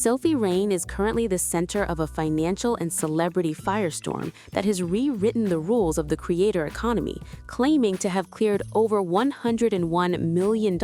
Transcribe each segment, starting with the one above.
Sophie Rain is currently the center of a financial and celebrity firestorm that has rewritten the rules of the creator economy, claiming to have cleared over $101 million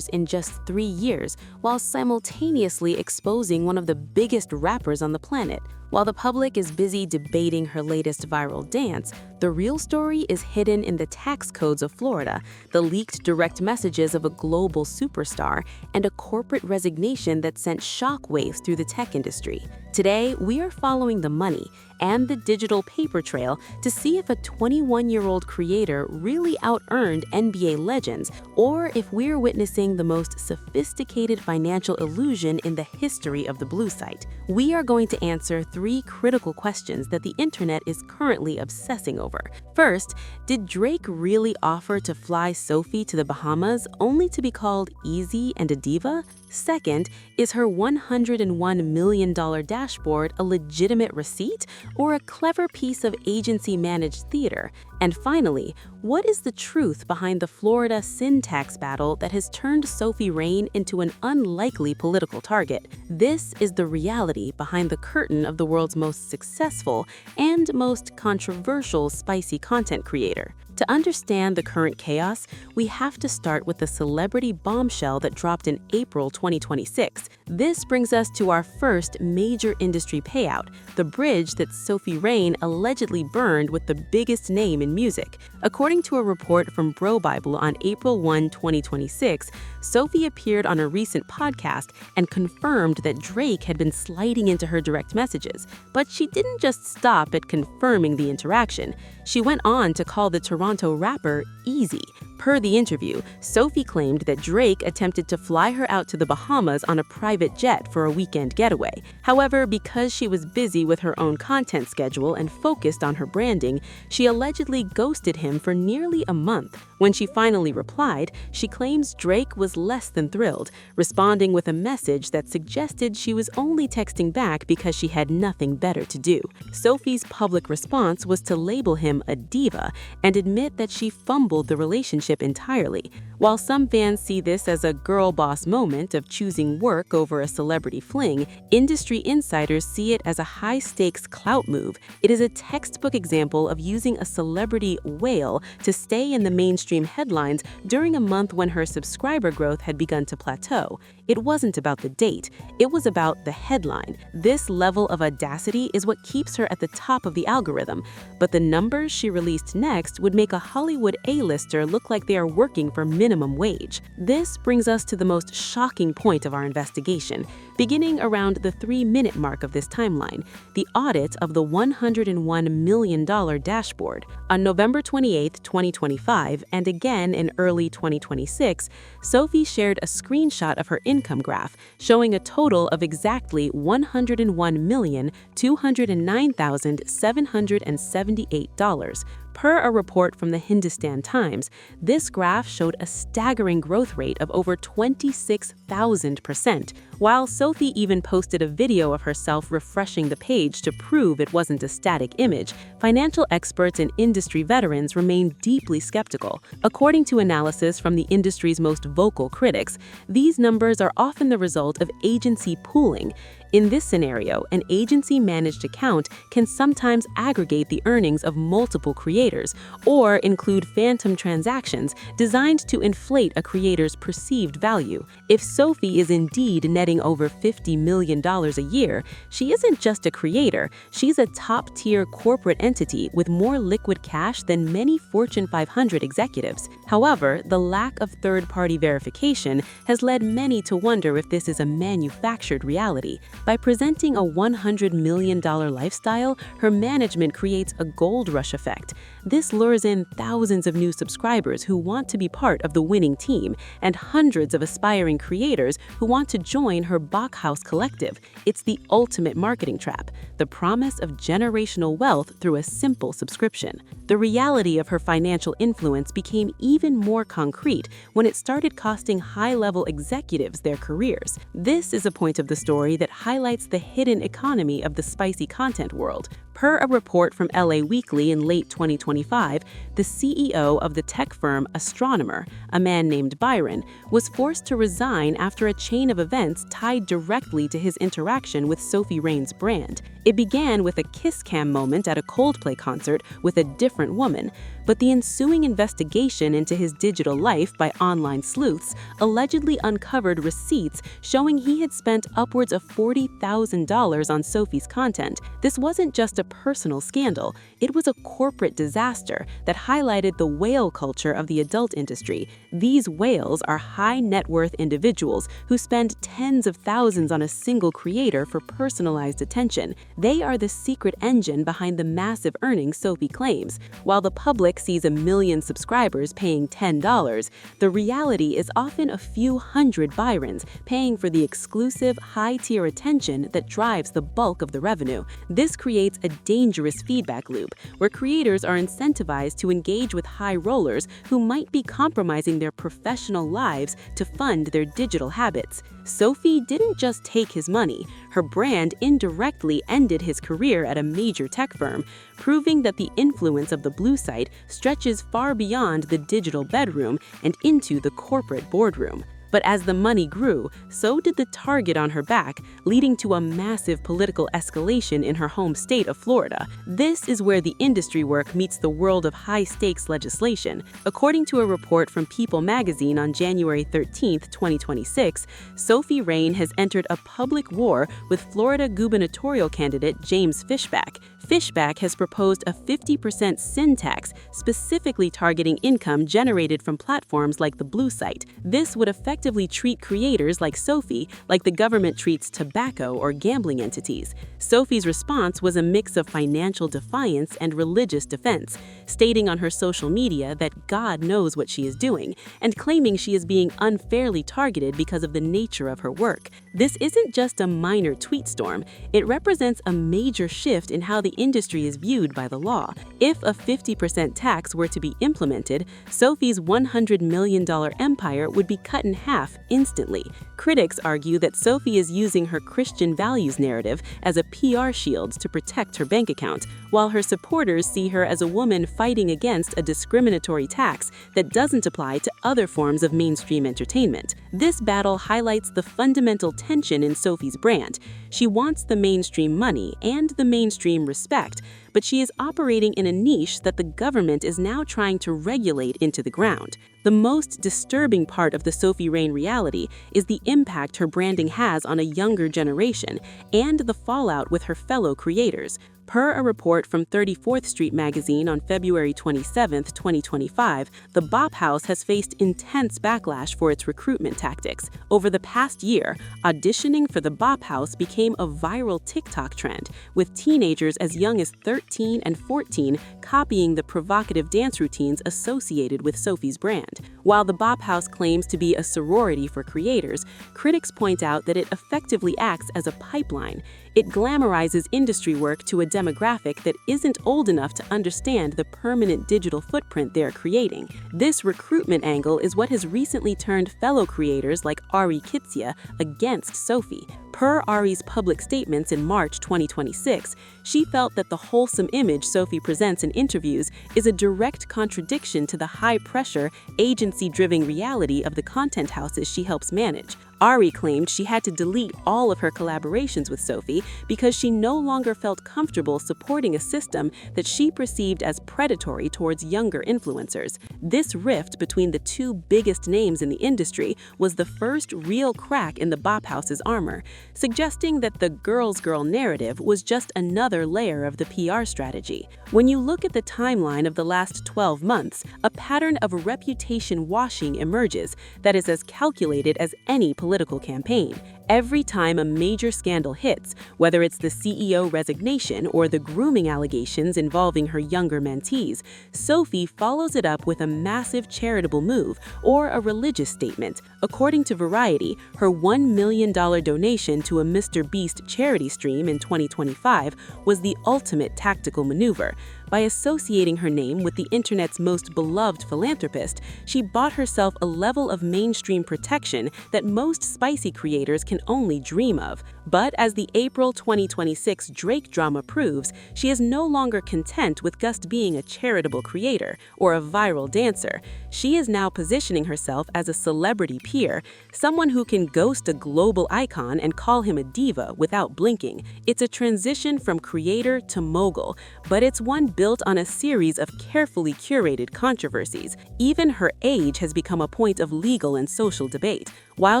in just 3 years, while simultaneously exposing one of the biggest rappers on the planet. While the public is busy debating her latest viral dance, the real story is hidden in the tax codes of Florida, the leaked direct messages of a global superstar, and a corporate resignation that sent shockwaves through the tech industry. Today, we are following the money and the digital paper trail to see if a 21-year-old creator really out-earned NBA legends, or if we're witnessing the most sophisticated financial illusion in the history of the blue site. We are going to answer 3 critical questions that the internet is currently obsessing over. First, did Drake really offer to fly Sophie to the Bahamas only to be called easy and a diva? Second, is her $101 million dashboard a legitimate receipt or a clever piece of agency-managed theater? And finally, what is the truth behind the Florida sin tax battle that has turned Sophie Rain into an unlikely political target? This is the reality behind the curtain of the world's most successful and most controversial spicy content creator. To understand the current chaos, we have to start with the celebrity bombshell that dropped in April 2026. This brings us to our first major industry payout, the bridge that Sophie Rain allegedly burned with the biggest name in music. According to a report from Bro Bible on April 1, 2026, Sophie appeared on a recent podcast and confirmed that Drake had been sliding into her direct messages. But she didn't just stop at confirming the interaction. She went on to call the Toronto rapper easy. Per the interview, Sophie claimed that Drake attempted to fly her out to the Bahamas on a private jet for a weekend getaway. However, because she was busy with her own content schedule and focused on her branding, she allegedly ghosted him for nearly a month. When she finally replied, she claims Drake was less than thrilled, responding with a message that suggested she was only texting back because she had nothing better to do. Sophie's public response was to label him a diva and admit that she fumbled the relationship entirely. While some fans see this as a girl boss moment of choosing work over a celebrity fling, industry insiders see it as a high-stakes clout move. It is a textbook example of using a celebrity whale to stay in the mainstream headlines during a month when her subscriber growth had begun to plateau. It wasn't about the date, it was about the headline. This level of audacity is what keeps her at the top of the algorithm, but the numbers she released next would make a Hollywood A-lister look like they are working for minimum wage. This brings us to the most shocking point of our investigation, beginning around the 3-minute mark of this timeline, the audit of the $101 million dashboard. On November 28, 2025, and again in early 2026, Sophie shared a screenshot of her income graph showing a total of exactly $101,209,778. Per a report from the Hindustan Times, this graph showed a staggering growth rate of over 26,000%. While Sophie even posted a video of herself refreshing the page to prove it wasn't a static image, financial experts and industry veterans remain deeply skeptical. According to analysis from the industry's most vocal critics, these numbers are often the result of agency pooling. In this scenario, an agency-managed account can sometimes aggregate the earnings of multiple creators or include phantom transactions designed to inflate a creator's perceived value. If Sophie is indeed netting over $50 million a year, she isn't just a creator, she's a top-tier corporate entity with more liquid cash than many Fortune 500 executives. However, the lack of third-party verification has led many to wonder if this is a manufactured reality. By presenting a $100 million lifestyle, her management creates a gold rush effect. This lures in thousands of new subscribers who want to be part of the winning team, and hundreds of aspiring creators who want to join her Bop House collective. It's the ultimate marketing trap, the promise of generational wealth through a simple subscription. The reality of her financial influence became even more concrete when it started costing high-level executives their careers. This is a point of the story that highlights the hidden economy of the spicy content world. Per a report from LA Weekly in late 2025, the CEO of the tech firm Astronomer, a man named Byron, was forced to resign after a chain of events tied directly to his interaction with Sophie Rain's brand. It began with a kiss cam moment at a Coldplay concert with a different woman, but the ensuing investigation into his digital life by online sleuths allegedly uncovered receipts showing he had spent upwards of $40,000 on Sophie's content. This wasn't just a personal scandal, it was a corporate disaster that highlighted the whale culture of the adult industry. These whales are high net worth individuals who spend tens of thousands on a single creator for personalized attention. They are the secret engine behind the massive earnings Sophie claims. While the public sees 1 million subscribers paying $10, the reality is often a few hundred Byrons paying for the exclusive, high-tier attention that drives the bulk of the revenue. This creates a dangerous feedback loop where creators are incentivized to engage with high rollers who might be compromising their professional lives to fund their digital habits. Sophie didn't just take his money, her brand indirectly ended his career at a major tech firm, proving that the influence of the blue site stretches far beyond the digital bedroom and into the corporate boardroom. But as the money grew, so did the target on her back, leading to a massive political escalation in her home state of Florida. This is where the industry work meets the world of high-stakes legislation. According to a report from People magazine on January 13, 2026, Sophie Rain has entered a public war with Florida gubernatorial candidate James Fishback. Fishback has proposed a 50% sin tax, specifically targeting income generated from platforms like the blue site. This would effectively treat creators like Sophie like the government treats tobacco or gambling entities. Sophie's response was a mix of financial defiance and religious defense, stating on her social media that God knows what she is doing, and claiming she is being unfairly targeted because of the nature of her work. This isn't just a minor tweet storm, it represents a major shift in how the industry is viewed by the law. If a 50% tax were to be implemented, Sophie's $100 million empire would be cut in half instantly. Critics argue that Sophie is using her Christian values narrative as a PR shield to protect her bank account, while her supporters see her as a woman fighting against a discriminatory tax that doesn't apply to other forms of mainstream entertainment. This battle highlights the fundamental tension in Sophie's brand. She wants the mainstream money and the mainstream respect, but she is operating in a niche that the government is now trying to regulate into the ground. The most disturbing part of the Sophie Rain reality is the impact her branding has on a younger generation and the fallout with her fellow creators. Per a report from 34th Street magazine on February 27, 2025, the Bop House has faced intense backlash for its recruitment tactics. Over the past year, auditioning for the Bop House became a viral TikTok trend, with teenagers as young as 13 and 14 copying the provocative dance routines associated with Sophie's brand. While the Bop House claims to be a sorority for creators, critics point out that it effectively acts as a pipeline. It glamorizes industry work to a demographic that isn't old enough to understand the permanent digital footprint they're creating. This recruitment angle is what has recently turned fellow creators like Ari Kitsia against Sophie. Per Ari's public statements in March 2026, she felt that the wholesome image Sophie presents in interviews is a direct contradiction to the high-pressure, agency-driven reality of the content houses she helps manage. Ari claimed she had to delete all of her collaborations with Sophie because she no longer felt comfortable supporting a system that she perceived as predatory towards younger influencers. This rift between the two biggest names in the industry was the first real crack in the Bop House's armor, suggesting that the girl's girl narrative was just another layer of the PR strategy. When you look at the timeline of the last 12 months, a pattern of reputation washing emerges that is as calculated as any political campaign. Every time a major scandal hits, whether it's the CEO resignation or the grooming allegations involving her younger mentees, Sophie follows it up with a massive charitable move or a religious statement. According to Variety, her $1 million donation to a Mr. Beast charity stream in 2025 was the ultimate tactical maneuver. By associating her name with the internet's most beloved philanthropist, she bought herself a level of mainstream protection that most spicy creators can only dream of. But as the April 2026 Drake drama proves, she is no longer content with just being a charitable creator or a viral dancer. She is now positioning herself as a celebrity peer, someone who can ghost a global icon and call him a diva without blinking. It's a transition from creator to mogul, but it's one built on a series of carefully curated controversies. Even her age has become a point of legal and social debate. While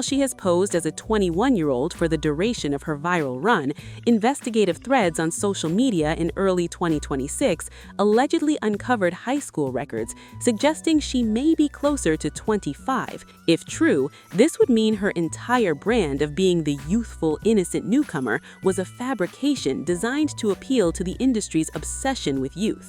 she has posed as a 21-year-old for the duration of her viral run, investigative threads on social media in early 2026 allegedly uncovered high school records, suggesting she may be closer to 25. If true, this would mean her entire brand of being the youthful, innocent newcomer was a fabrication designed to appeal to the industry's obsession with youth.